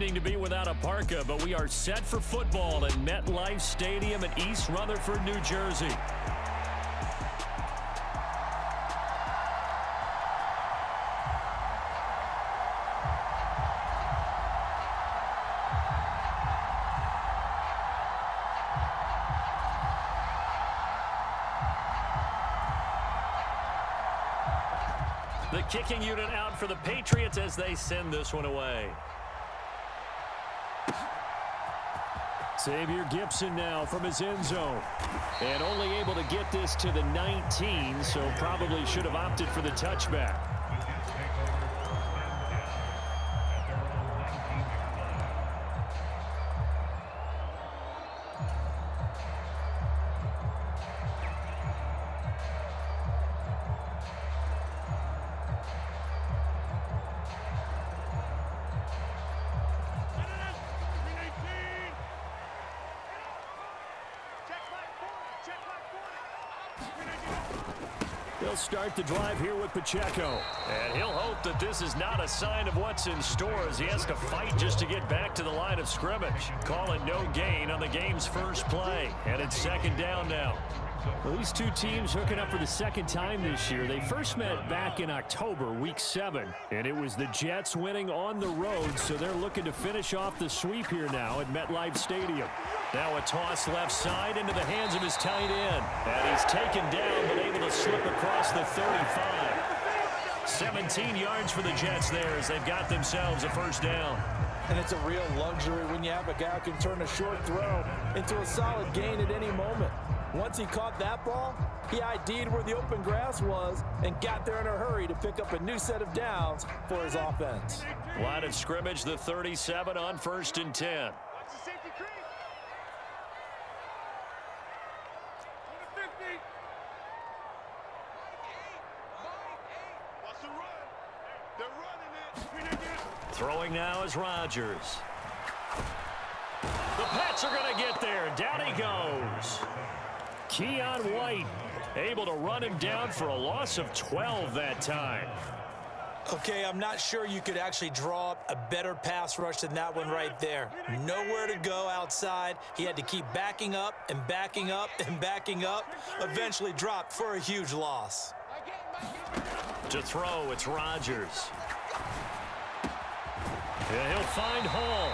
disappointing to be without a parka, but we are set for football at MetLife Stadium in East Rutherford, New Jersey. The kicking unit out for the Patriots as they send this one away. Xavier Gipson now from his end zone. And only able to get this to the 19, so probably should have opted for the touchback. They'll start the drive here with Pacheco. And he'll hope that this is not a sign of what's in store as he has to fight just to get back to the line of scrimmage. Call it no gain on the game's first play. And it's second down now. Well, these two teams hooking up for the second time this year. They first met back in October, Week 7. And it was the Jets winning on the road, so they're looking to finish off the sweep here now at MetLife Stadium. Now a toss left side into the hands of his tight end. And he's taken down but able to slip across the 35. 17 yards for the Jets there as they've got themselves a first down. And it's a real luxury when you have a guy who can turn a short throw into a solid gain at any moment. Once he caught that ball, he ID'd where the open grass was and got there in a hurry to pick up a new set of downs for his offense. Line of scrimmage, the 37 on 1st and 10. Throwing now is Rodgers. The Pats are going to get there. Down he goes. Keon White able to run him down for a loss of 12 that time. Okay, I'm not sure you could actually draw up a better pass rush than that one right there. Nowhere to go outside. He had to keep backing up and backing up and backing up. Eventually dropped for a huge loss. To throw, it's Rodgers. And he'll find Hall.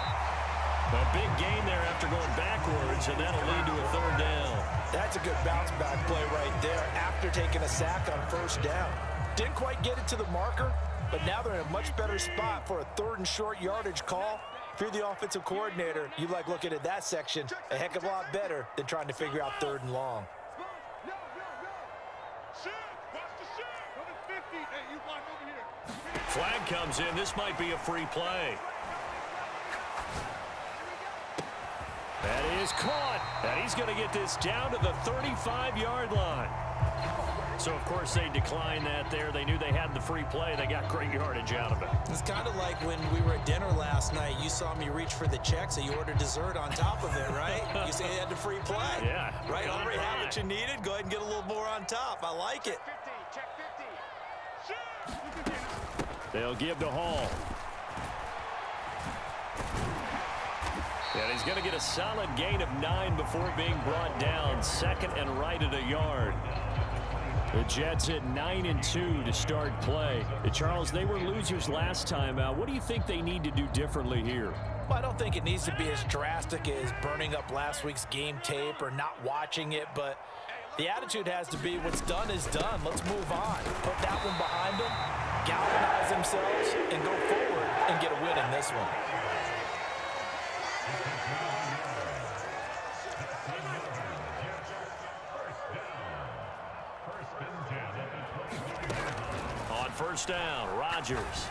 A big gain there after going backwards, and that'll lead to a third down. That's a good bounce back play right there after taking a sack on first down. Didn't quite get it to the marker, but now they're in a much better spot for a 3rd and short yardage call. If you're the offensive coordinator, you like looking at that section a heck of a lot better than trying to figure out 3rd and long. Flag comes in. This might be a free play. That is caught. And he's going to get this down to the 35-yard line. So, of course, they declined that there. They knew they had the free play. They got great yardage out of it. It's kind of like when we were at dinner last night. You saw me reach for the check, so you ordered dessert on top of it, right? You say you had the free play. Yeah. Right? Already had what you needed. Go ahead and get a little more on top. I like it. They'll give to Hall. And he's going to get a solid gain of 9 before being brought down. 2nd and right at a yard. The Jets at 9-2 to start play. Charles, they were losers last time out. What do you think they need to do differently here? Well, I don't think it needs to be as drastic as burning up last week's game tape or not watching it, but the attitude has to be what's done is done. Let's move on. Put that one behind them, galvanize themselves, and go forward and get a win in this one. On first down, Rodgers.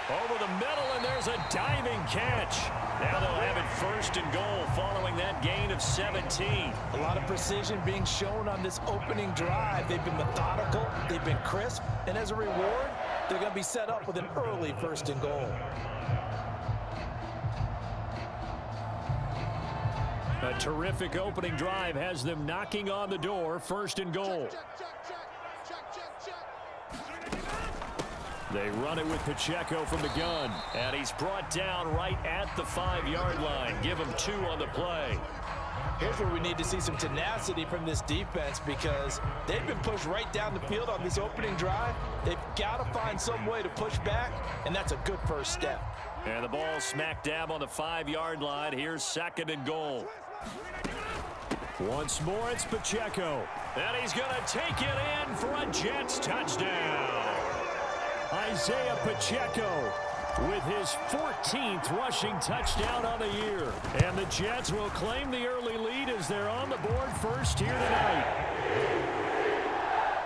Over the middle, and there's a diving catch. Now they'll have it 1st and goal following that gain of 17. A lot of precision being shown on this opening drive. They've been methodical, they've been crisp, and as a reward, they're going to be set up with an early 1st and goal. A terrific opening drive has them knocking on the door. 1st and goal. They run it with Pacheco from the gun. And he's brought down right at the 5-yard line. Give him 2 on the play. Here's where we need to see some tenacity from this defense because they've been pushed right down the field on this opening drive. They've got to find some way to push back, and that's a good first step. And the ball smack dab on the 5-yard line. Here's 2nd and goal. Once more, it's Pacheco. And he's going to take it in for a Jets touchdown. Isaiah Pacheco with his 14th rushing touchdown on the year. And the Jets will claim the early lead as they're on the board first here tonight.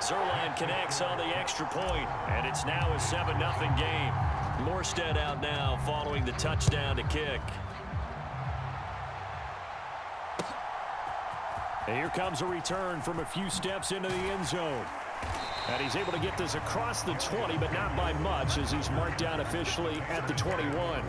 Zerline connects on the extra point, and it's now a 7-0 game. Morstead out now following the touchdown to kick. And here comes a return from a few steps into the end zone. And he's able to get this across the 20, but not by much as he's marked down officially at the 21.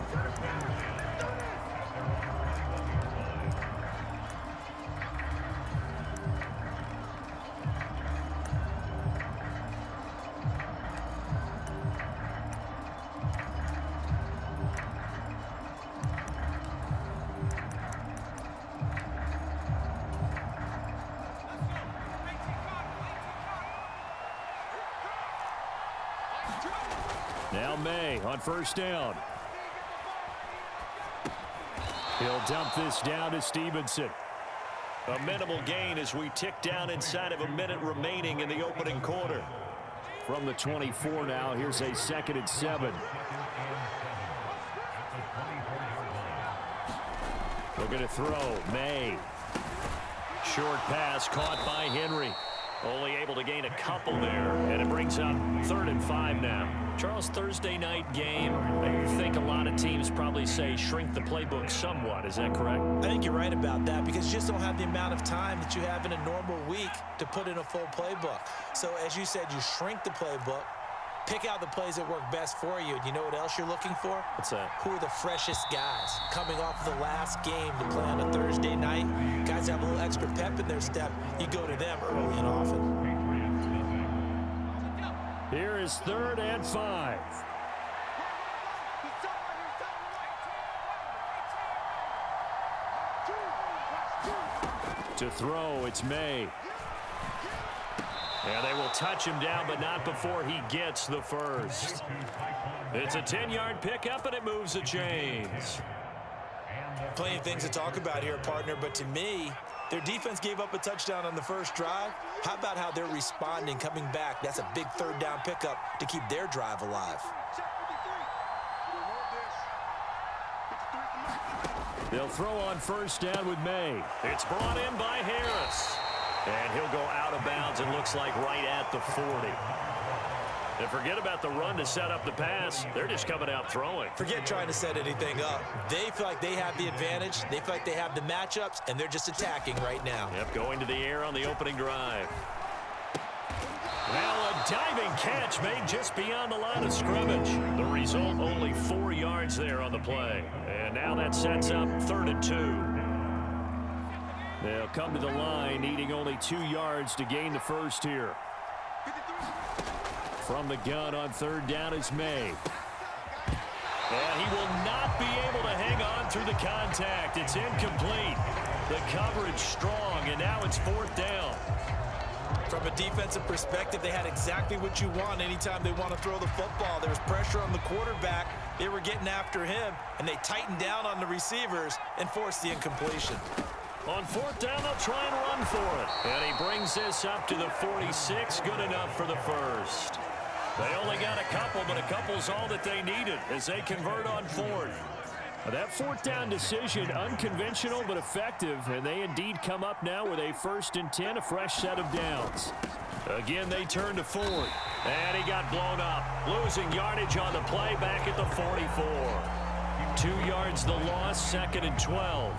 Now May on first down. He'll dump this down to Stevenson. A minimal gain as we tick down inside of a minute remaining in the opening quarter. From the 24 now, here's a 2nd and 7. Looking to throw, May. Short pass caught by Henry. Only able to gain a couple there, and it brings up 3rd and 5 now. Charles, Thursday night game, I think a lot of teams probably say shrink the playbook somewhat. Is that correct? I think you're right about that because you just don't have the amount of time that you have in a normal week to put in a full playbook. So as you said, you shrink the playbook, pick out the plays that work best for you. And you know what else you're looking for? What's that? Who are the freshest guys coming off of the last game to play on a Thursday night? Guys have a little extra pep in their step. You go to them early and often. Here is 3rd and 5. To throw, it's May. And they will touch him down, but not before he gets the first. It's a 10-yard pickup, and it moves the chains. Plenty of things to talk about here, partner, but to me, their defense gave up a touchdown on the first drive. How about how they're responding, coming back? That's a big 3rd down pickup to keep their drive alive. They'll throw on first down with May. It's brought in by Harris. And he'll go out of bounds, it looks like right at the 40. And forget about the run to set up the pass. They're just coming out throwing. Forget trying to set anything up. They feel like they have the advantage. They feel like they have the matchups, and they're just attacking right now. Yep, going to the air on the opening drive. Well, a diving catch made just beyond the line of scrimmage. The result, only 4 yards there on the play. And now that sets up 3rd and 2. They'll come to the line, needing only 2 yards to gain the first here. From the gun on 3rd down is May. And he will not be able to hang on through the contact. It's incomplete. The coverage strong, and now it's 4th down. From a defensive perspective, they had exactly what you want anytime they want to throw the football. There was pressure on the quarterback. They were getting after him, and they tightened down on the receivers and forced the incompletion. On 4th down, they'll try and run for it. And he brings this up to the 46. Good enough for the first. They only got a couple, but a couple's all that they needed as they convert on 4th. That 4th down decision, unconventional but effective, and they indeed come up now with a 1st and 10, a fresh set of downs. Again, they turn to 4th, and he got blown up. Losing yardage on the play back at the 44. 2 yards the loss, 2nd and 12.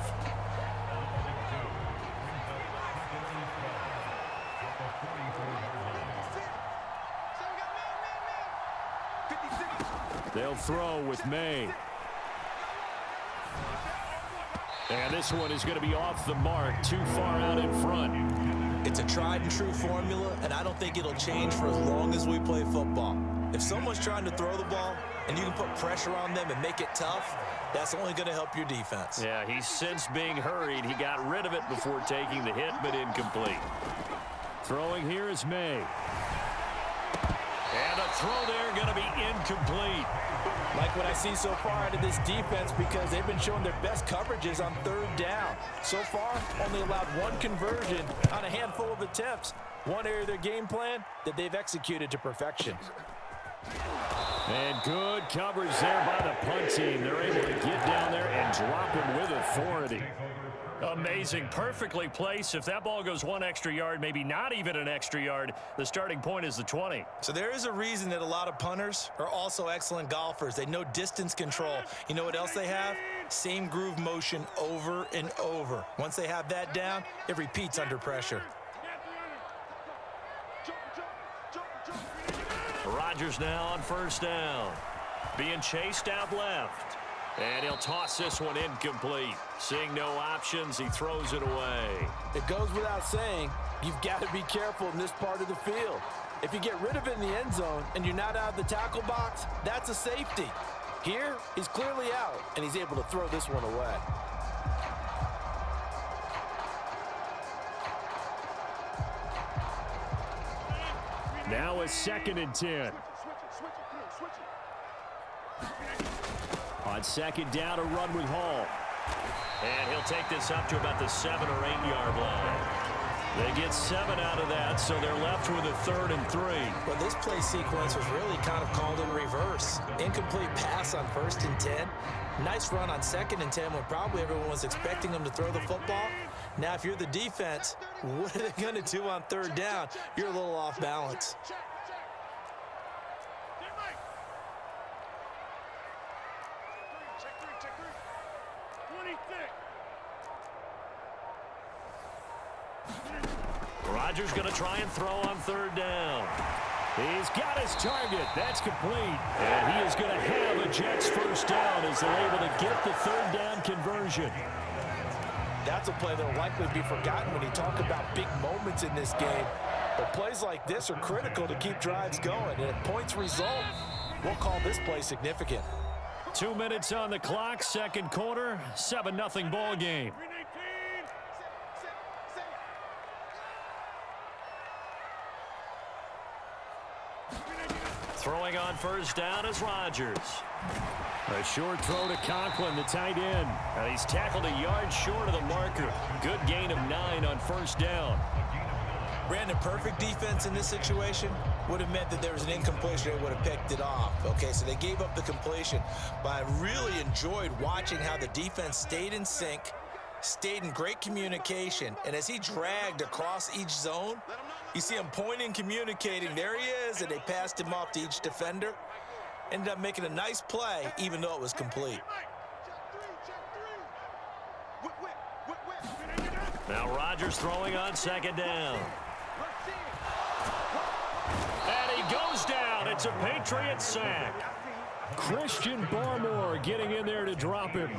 They'll throw with May. And this one is going to be off the mark, too far out in front. It's a tried and true formula, and I don't think it'll change for as long as we play football. If someone's trying to throw the ball and you can put pressure on them and make it tough, that's only going to help your defense. Yeah, he sensed being hurried. He got rid of it before taking the hit, but incomplete. Throwing here is May. And a throw there going to be incomplete. Like what I see so far out of this defense, because they've been showing their best coverages on third down. So far, only allowed one conversion on a handful of attempts. One area of their game plan that they've executed to perfection. And good coverage there by the punt team. They're able to get down there and drop him with authority. Amazing. Perfectly placed. If that ball goes one extra yard, maybe not even an extra yard, the starting point is the 20. So there is a reason that a lot of punters are also excellent golfers. They know distance control. You know what else they have? Same groove motion over and over. Once they have that down, it repeats under pressure. Rodgers now on first down. Being chased out left. And he'll toss this one incomplete. Seeing no options, he throws it away. It goes without saying, you've got to be careful in this part of the field. If you get rid of it in the end zone and you're not out of the tackle box, that's a safety. Here, he's clearly out, and he's able to throw this one away. Now a 2nd and 10. On second down, a run with Hall. And he'll take this up to about the 7 or 8 yard line. They get 7 out of that, so they're left with a 3rd and 3. Well, this play sequence was really kind of called in reverse. Incomplete pass on 1st and 10. Nice run on 2nd and 10 when probably everyone was expecting him to throw the football. Now, if you're the defense, what are they going to do on 3rd down? You're a little off balance. Rodgers going to try and throw on 3rd down. He's got his target. That's complete. And he is going to have a Jets first down as they're able to get the 3rd down conversion. That's a play that will likely be forgotten when you talk about big moments in this game. But plays like this are critical to keep drives going. And if points result, we'll call this play significant. 2 minutes on the clock, 2nd quarter, 7-0 ball game. Throwing on first down is Rodgers. A short throw to Conklin, the tight end. And he's tackled a yard short of the marker. Good gain of 9 on first down. Brandon, perfect defense in this situation would have meant that there was an incompletion. They would have picked it off. Okay, so they gave up the completion. But I really enjoyed watching how the defense stayed in sync, stayed in great communication. And as he dragged across each zone, you see him pointing, communicating. There he is, and they passed him off to each defender. Ended up making a nice play, even though it was complete. Now Rodgers throwing on 2nd down. And he goes down. It's a Patriots sack. Christian Barmore getting in there to drop him.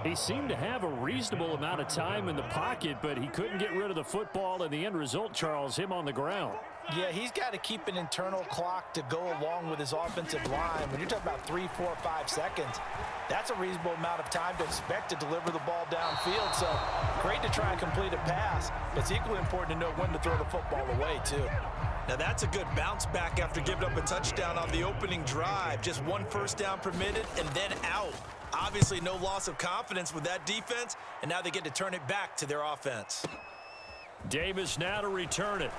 He seemed to have a reasonable amount of time in the pocket, but he couldn't get rid of the football, and the end result, Charles, him on the ground. Yeah, he's got to keep an internal clock to go along with his offensive line. When you're talking about 3, 4, 5 seconds, that's a reasonable amount of time to expect to deliver the ball downfield. So great to try and complete a pass, but it's equally important to know when to throw the football away, too. Now, that's a good bounce back after giving up a touchdown on the opening drive. Just 1 first down permitted and then out. Obviously, no loss of confidence with that defense, and now they get to turn it back to their offense. Davis now to return it.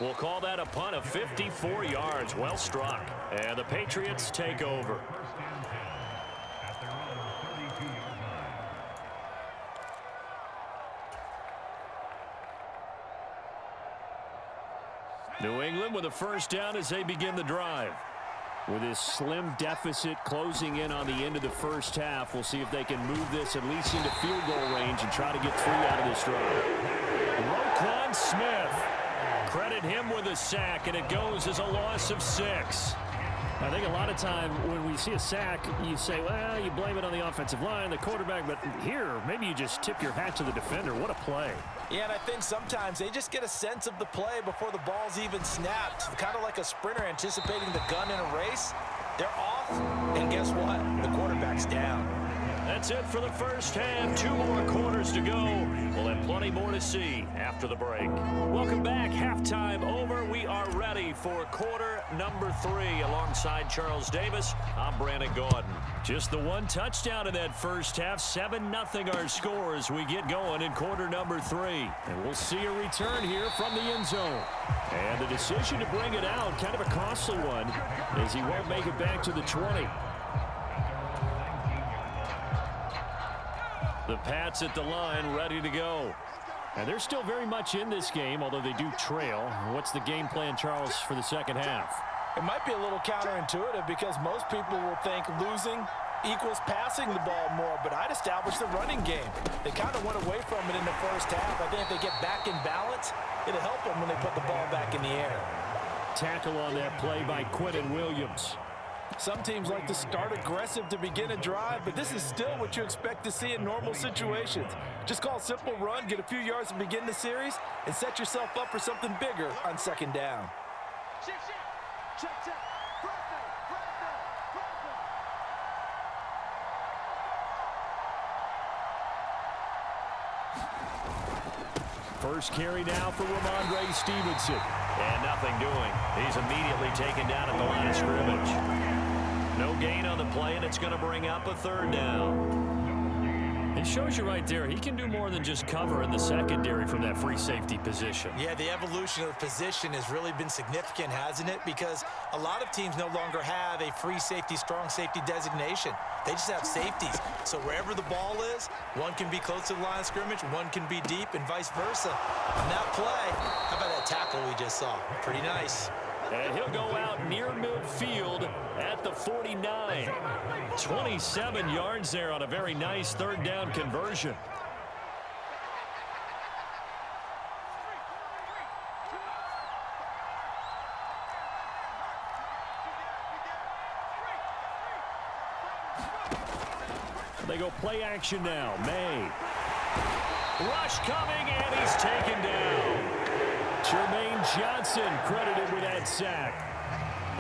We'll call that a punt of 54 yards. Well struck. And the Patriots take over. New England with a first down as they begin the drive. With this slim deficit closing in on the end of the first half, we'll see if they can move this at least into field goal range and try to get 3 out of this drive. Roquan Smith. Credit him with a sack, and it goes as a loss of 6. I think a lot of time when we see a sack, you say, well, you blame it on the offensive line, the quarterback, but here, maybe you just tip your hat to the defender. What a play. Yeah, and I think sometimes they just get a sense of the play before the ball's even snapped. Kind of like a sprinter anticipating the gun in a race. They're off, and guess what? The quarterback's down. That's it for the first half. 2 more quarters to go. We'll have plenty more to see after the break. Welcome back. Halftime over. We are ready for quarter number 3. Alongside Charles Davis, I'm Brandon Gaudin. Just the one touchdown in that first half. 7-0 our score as we get going in quarter number 3. And we'll see a return here from the end zone. And the decision to bring it out, kind of a costly one, as he won't make it back to the 20. The Pats at the line, ready to go. And they're still very much in this game, although they do trail. What's the game plan, Charles, for the second half? It might be a little counterintuitive because most people will think losing equals passing the ball more, but I'd establish the running game. They kind of went away from it in the first half. I think if they get back in balance, it'll help them when they put the ball back in the air. Tackle on that play by Quentin Williams. Some teams like to start aggressive to begin a drive, but this is still what you expect to see in normal situations. Just call a simple run, get a few yards to begin the series, and set yourself up for something bigger on second down. First carry now for Ramondre Stevenson. And nothing doing. He's immediately taken down at the line of scrimmage. No gain on the play, and it's going to bring up a third down. It shows you right there, he can do more than just cover in the secondary from that free safety position. Yeah, the evolution of the position has really been significant, hasn't it? Because a lot of teams no longer have a free safety, strong safety designation. They just have safeties. So wherever the ball is, one can be close to the line of scrimmage, one can be deep, and vice versa. On that play, how about that tackle we just saw? Pretty nice. And he'll go out near midfield at the 49. 27 yards there on a very nice third down conversion. They go play action now. May. Rush coming, and he's taken down. Jermaine Johnson credited with that sack.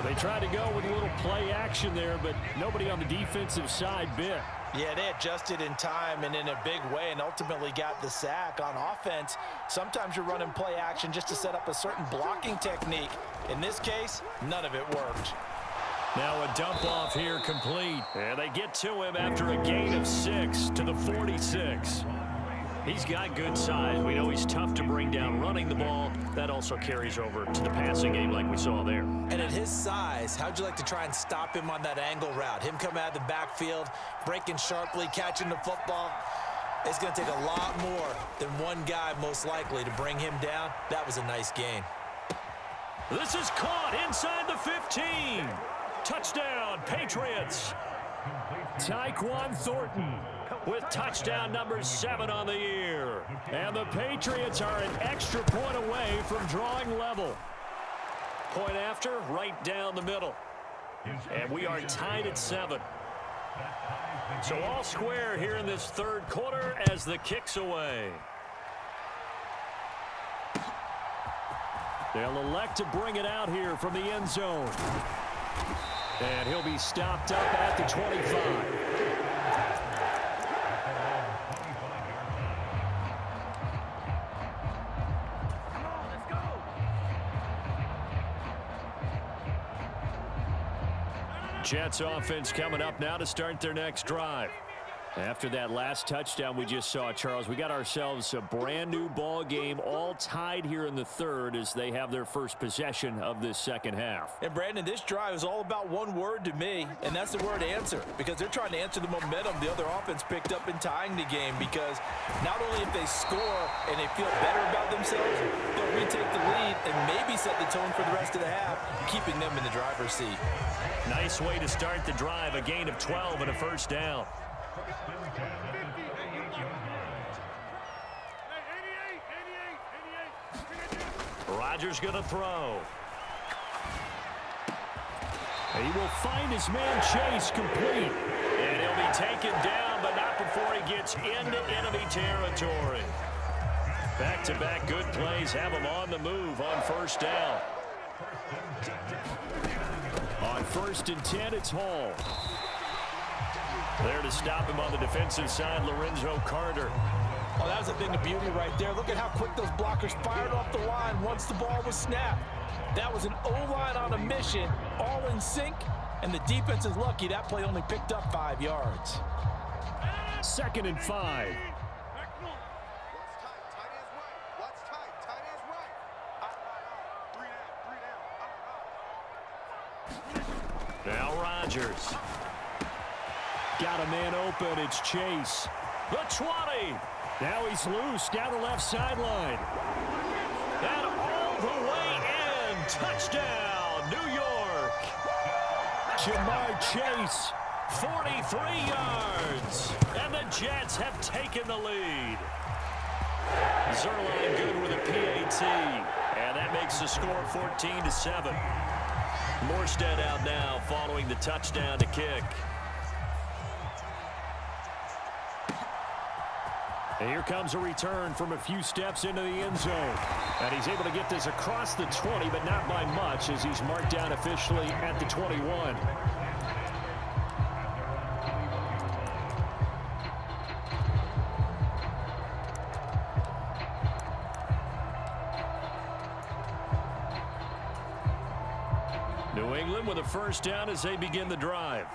They tried to go with a little play action there, but nobody on the defensive side bit. Yeah, they adjusted in time and in a big way and ultimately got the sack. On offense, sometimes you're running play action just to set up a certain blocking technique. In this case, none of it worked. Now a dump off here complete. And they get to him after a gain of 6 to the 46. He's got good size. We know he's tough to bring down running the ball. That also carries over to the passing game like we saw there. And at his size, how'd you like to try and stop him on that angle route? Him coming out of the backfield, breaking sharply, catching the football. It's going to take a lot more than one guy most likely to bring him down. That was a nice gain. This is caught inside the 15. Touchdown, Patriots. Tyquan Thornton with touchdown number 7 on the year. And the Patriots are an extra point away from drawing level. Point after, right down the middle. And we are tied at 7. So all square here in this third quarter as the kick's away. They'll elect to bring it out here from the end zone. And he'll be stopped up at the 25. Jets offense coming up now to start their next drive. After that last touchdown we just saw, Charles, we got ourselves a brand new ball game, all tied here in the third as they have their first possession of this second half. And Brandon, this drive is all about one word to me, and that's the word answer, because they're trying to answer the momentum the other offense picked up in tying the game, because not only if they score and they feel better about themselves, they'll retake the lead and maybe set the tone for the rest of the half, keeping them in the driver's seat. Nice way to start the drive, a gain of 12 and a first down. Rodgers going to throw. He will find his man Chase complete. And he'll be taken down, but not before he gets into enemy territory. Back-to-back good plays have him on the move on first down. On 1st and 10, it's Hall. There to stop him on the defensive side, Lorenzo Carter. Oh, that was a thing of beauty right there. Look at how quick those blockers fired off the line once the ball was snapped. That was an O-line on a mission, all in sync, and the defense is lucky that play only picked up 5 yards. 2nd and 5. Now Rodgers. Got a man open. It's Chase. The 20. Now he's loose down the left sideline. And all the way in. Touchdown, New York. Jamar Chase, 43 yards. And the Jets have taken the lead. Zerline good with a PAT. And that makes the score 14-7. Morstead out now following the touchdown to kick. And here comes a return from a few steps into the end zone. And he's able to get this across the 20, but not by much as he's marked down officially at the 21. New England with a first down as they begin the drive.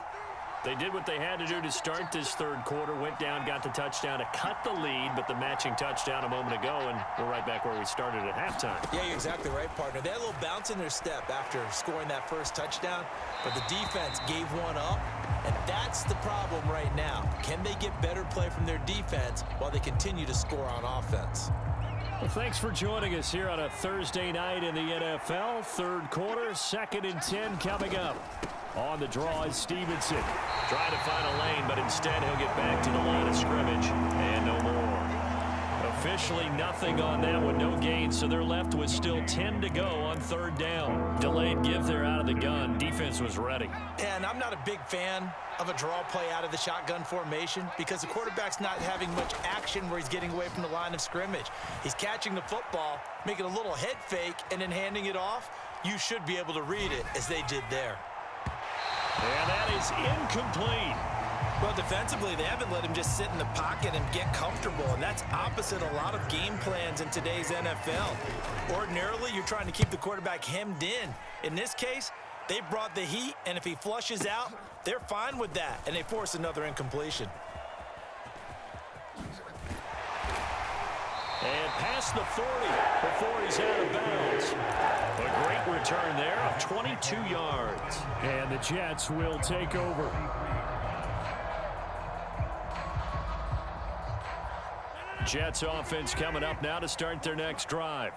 They did what they had to do to start this third quarter. Went down, got the touchdown to cut the lead, but the matching touchdown a moment ago, and we're right back where we started at halftime. Yeah, you're exactly right, partner. They had a little bounce in their step after scoring that first touchdown, but the defense gave one up, and that's the problem right now. Can they get better play from their defense while they continue to score on offense? Well, thanks for joining us here on a Thursday night in the NFL. Third quarter, 2nd and 10 coming up. On the draw is Stevenson. Trying to find a lane, but instead he'll get back to the line of scrimmage. And no more. Officially nothing on that one, no gain. So they're left with still 10 to go on 3rd down. Delayed give there out of the gun. Defense was ready. And I'm not a big fan of a draw play out of the shotgun formation because the quarterback's not having much action where he's getting away from the line of scrimmage. He's catching the football, making a little head fake, and then handing it off. You should be able to read it as they did there. And that is incomplete. Well, defensively, they haven't let him just sit in the pocket and get comfortable, and that's opposite a lot of game plans in today's NFL. Ordinarily, you're trying to keep the quarterback hemmed in. In this case, they brought the heat, and if he flushes out, they're fine with that, and they force another incompletion. And past the 40 before he's out of bounds. A great return there of 22 yards. And the Jets will take over. Jets offense coming up now to start their next drive.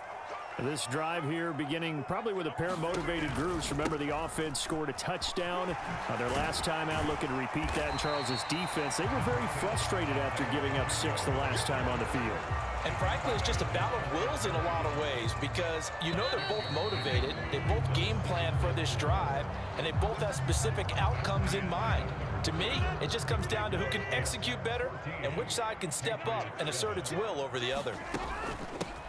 This drive here beginning probably with a pair of motivated groups. Remember, the offense scored a touchdown their last time out, looking to repeat that in Charles's defense. They were very frustrated after giving up 6 the last time on the field. And frankly, it's just a battle of wills in a lot of ways because you know they're both motivated, they both game plan for this drive, and they both have specific outcomes in mind. To me, it just comes down to who can execute better and which side can step up and assert its will over the other.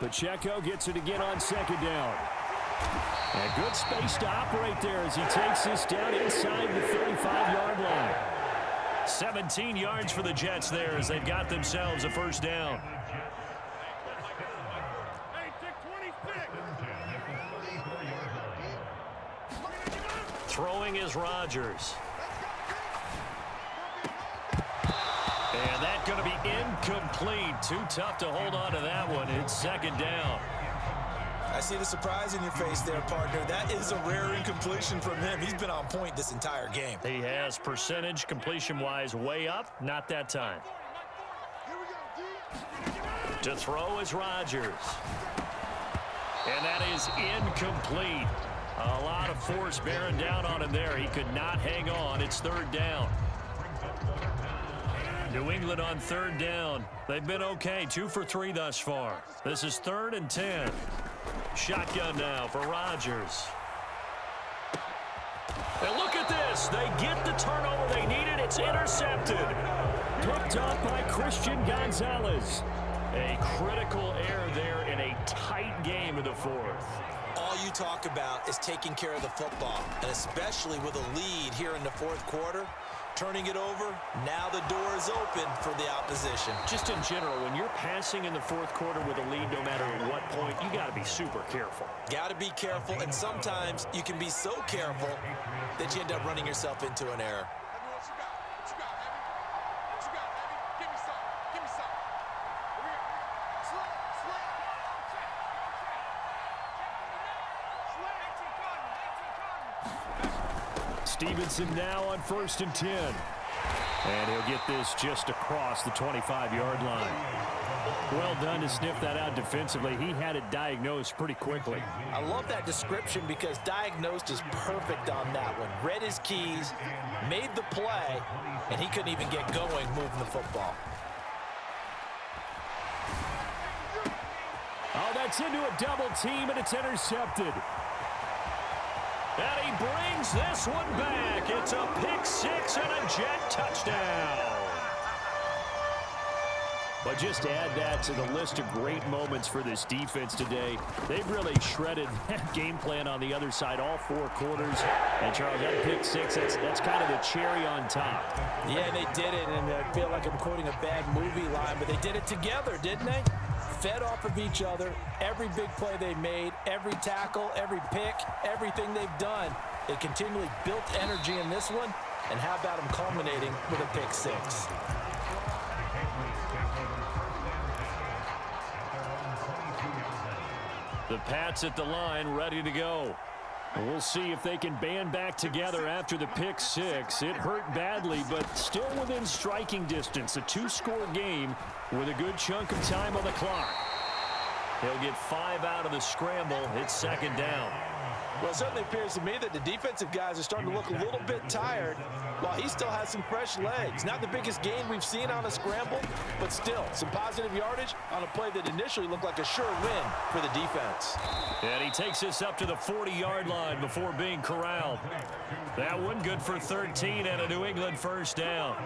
Pacheco gets it again on 2nd down. And good space to operate there as he takes this down inside the 35-yard line. 17 yards for the Jets there as they've got themselves a first down. Throwing is Rodgers. And that's going to be incomplete. Too tough to hold on to that one. It's 2nd down. I see the surprise in your face there, partner. That is a rare incompletion from him. He's been on point this entire game. He has percentage completion-wise way up. Not that time. To throw is Rodgers. And that is incomplete. A lot of force bearing down on him there. He could not hang on. It's 3rd down. New England on 3rd down. They've been okay. 2 for 3 thus far. This is 3rd and 10. Shotgun now for Rodgers. And look at Patriots, they get the turnover they needed. It's intercepted. Picked up by Christian Gonzalez. A critical error there in a tight game in the fourth. All you talk about is taking care of the football, and especially with a lead here in the fourth quarter. Turning it over, now the door is open for the opposition. Just in general, when you're passing in the fourth quarter with a lead, no matter at what point, you got to be super careful. Got to be careful, and sometimes you can be so careful that you end up running yourself into an error. Stevenson now on 1st and 10. And he'll get this just across the 25-yard line. Well done to sniff that out defensively. He had it diagnosed pretty quickly. I love that description because diagnosed is perfect on that one. Read his keys, made the play, and he couldn't even get going moving the football. Oh, that's into a double team, and it's intercepted. And he brings this one back. It's a pick six and a Jet touchdown. But just add that to the list of great moments for this defense today. They've really shredded that game plan on the other side all four quarters. And, Charles, that pick six, that's kind of the cherry on top. Yeah, they did it, and I feel like I'm quoting a bad movie line, but they did it together, didn't they? Fed off of each other, every big play they made, every tackle, every pick, everything they've done. They continually built energy in this one, and how about them culminating with a pick six? The Pats at the line, ready to go. And we'll see if they can band back together after the pick six. It hurt badly, but still within striking distance. A two-score game with a good chunk of time on the clock. He'll get 5 out of the scramble. It's second down. Well, it certainly appears to me that the defensive guys are starting to look a little bit tired while he still has some fresh legs. Not the biggest gain we've seen on a scramble, but still some positive yardage on a play that initially looked like a sure win for the defense. And he takes us up to the 40-yard line before being corralled. That one good for 13 and a New England first down.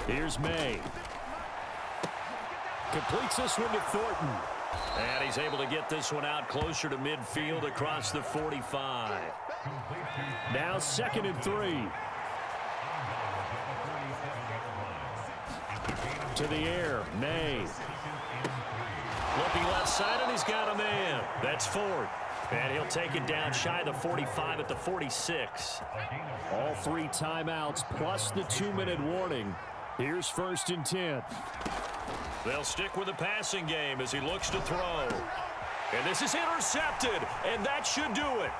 Here's May. Completes this one to Thornton. And he's able to get this one out closer to midfield across the 45. Now 2nd and 3. To the air, May. Looking left side, and he's got a man. That's Ford. And he'll take it down shy of the 45 at the 46. All 3 timeouts plus the 2-minute warning. Here's 1st and 10. They'll stick with the passing game as he looks to throw. And this is intercepted, and that should do it.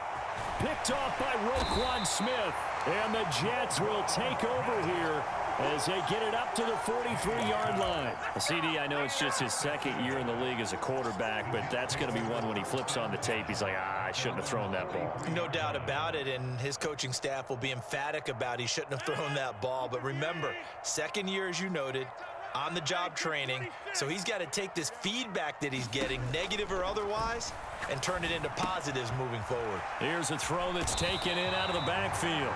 Picked off by Roquan Smith. And the Jets will take over here as they get it up to the 43-yard line. CD, I know it's just his 2nd year in the league as a quarterback, but that's going to be one when he flips on the tape. He's like, I shouldn't have thrown that ball. No doubt about it, and his coaching staff will be emphatic about he shouldn't have thrown that ball. But remember, 2nd year, as you noted, on-the-job training, so he's got to take this feedback that he's getting, negative or otherwise, and turn it into positives moving forward. Here's a throw that's taken in out of the backfield.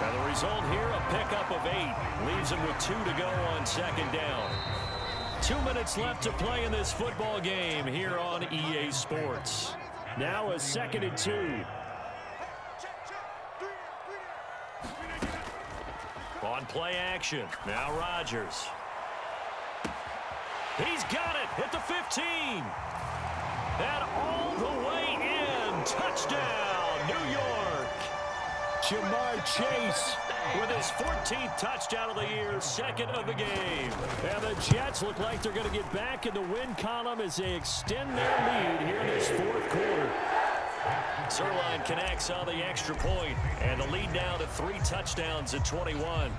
Now the result here, a pickup of 8. Leaves him with 2 to go on 2nd down. 2 minutes left to play in this football game here on EA Sports. Now a 2nd and 2. On play action, now Rodgers. He's got it at the 15. And all the way in. Touchdown, New York. Jamar Chase with his 14th touchdown of the year, 2nd of the game. And the Jets look like they're going to get back in the win column as they extend their lead here in this 4th quarter. Zerline connects on the extra point, and the lead now to 3 touchdowns at 21.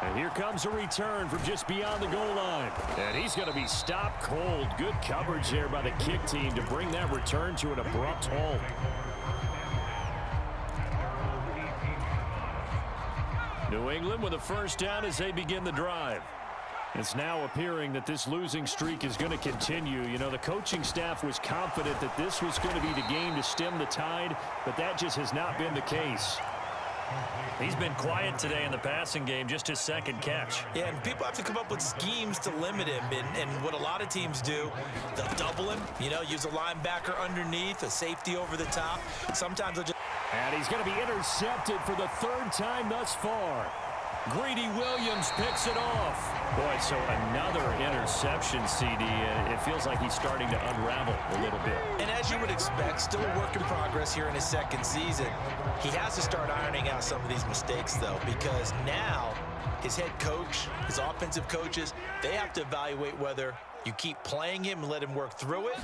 And here comes a return from just beyond the goal line. And he's going to be stopped cold. Good coverage there by the kick team to bring that return to an abrupt halt. New England with a first down as they begin the drive. It's now appearing that this losing streak is going to continue. You know, the coaching staff was confident that this was going to be the game to stem the tide, but that just has not been the case. He's been quiet today in the passing game, just his second catch. Yeah, and people have to come up with schemes to limit him. And what a lot of teams do, they'll double him, you know, use a linebacker underneath, a safety over the top. Sometimes they'll just... And he's going to be intercepted for the third time thus far. Greedy Williams picks it off. Boy, so another interception, CD. It feels like he's starting to unravel a little bit. And as you would expect, still a work in progress here in his second season. He has to start ironing out some of these mistakes, though, because now his head coach, his offensive coaches, they have to evaluate whether you keep playing him and let him work through it,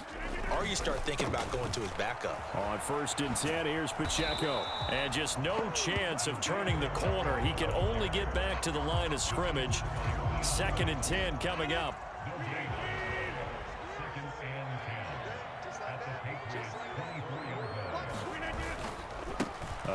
or you start thinking about going to his backup. On 1st and 10, here's Pacheco. And just no chance of turning the corner. He can only get back to the line of scrimmage. 2nd and 10 coming up.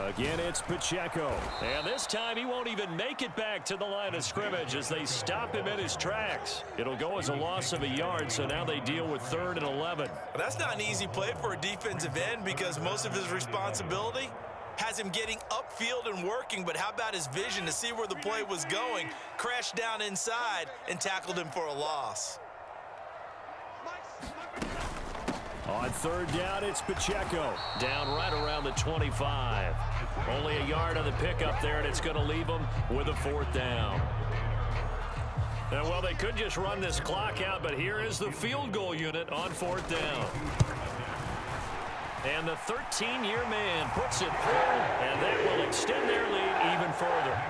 Again, it's Pacheco. And this time he won't even make it back to the line of scrimmage as they stop him in his tracks. It'll go as a loss of a yard, so now they deal with 3rd and 11. That's not an easy play for a defensive end because most of his responsibility has him getting upfield and working, but how about his vision to see where the play was going, crashed down inside, and tackled him for a loss. On 3rd down, it's Pacheco. Down right around the 25. Only a yard on the pickup there, and it's going to leave them with a 4th down. And, well, they could just run this clock out, but here is the field goal unit on 4th down. And the 13-year man puts it through, and that will extend their lead even further.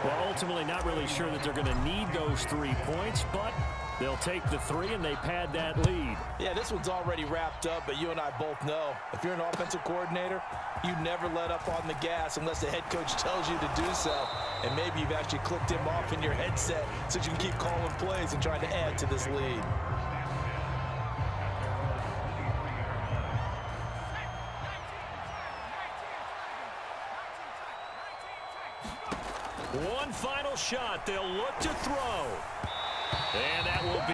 Well, ultimately not really sure that they're going to need those 3 points, but they'll take the 3 and they pad that lead. Yeah, this one's already wrapped up, but you and I both know if you're an offensive coordinator, you never let up on the gas unless the head coach tells you to do so. And maybe you've actually clicked him off in your headset so you can keep calling plays and trying to add to this lead. One final shot. They'll look to throw. And that will be